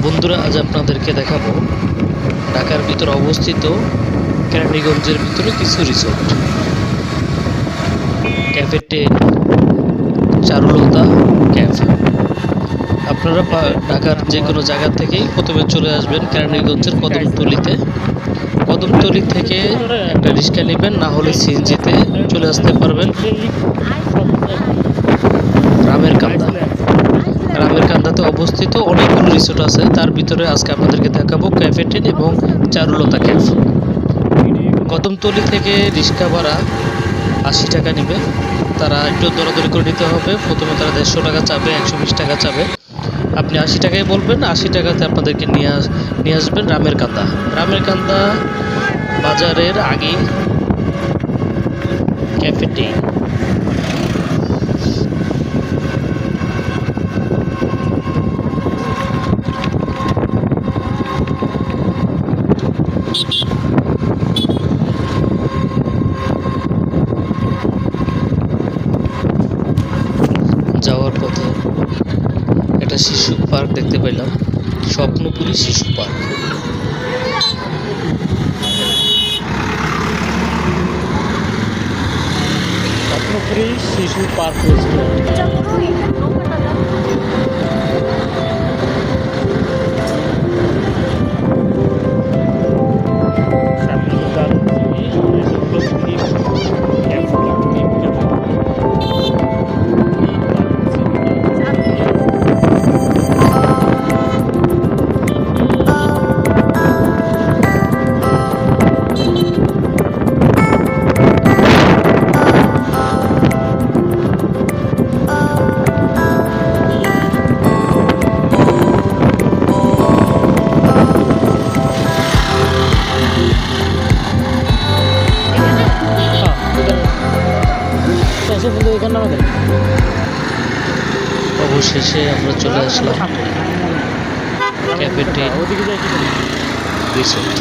বন্ধুরা, আজ আপনাদেরকে দেখাবো ঢাকার ভিতরে অবস্থিত কেরানীগঞ্জের ভিতরে কিছু রিসোর্ট। Cafe 10, Charulata cafe. আপনারা ঢাকার যে কোনো জায়গা থেকেই প্রথমে চলে আসবেন কেরানীগঞ্জের কদমতলিতে। কদমতলি থেকে একটা রিক্সা নেবেন, না হলে সিএনজিতে চলে আসতে পারবেন রামের কান্দা। রামের কান্দাতে অবস্থিত অনেকগুলো রিসোর্ট আছে, তার ভিতরে আজকে আপনাদেরকে দেখাবো ক্যাফে 10 এবং চারুলতা ক্যাফে। কদমতলি থেকে রিক্সা ভাড়া 80 টাকা নেবে। তারা একটু দরাদরি করে নিতে হবে। প্রথমে তারা 150 টাকা চাবে, 120 টাকা চাবে। আপনি 80 টাকায় বলবেন, 80 টাকাতে আপনাদেরকে নিয়ে আসবেন রামের কান্দা। রামের কান্দা বাজারের আগে ক্যাফে 10। যাওয়ার পথে একটা শিশু পার্ক দেখতে পেলাম, স্বপ্নপুরী শিশু পার্ক। স্বপ্নপুরী শিশু পার্ক রেস্টুরেন্ট। সামনে দারুণ জিনিস, এতগুলো ক্লিপ ক্যাফে ক্লিপ অবশেষে আমরা চলে আসলাম ক্যাফে 10 রিসোর্ট।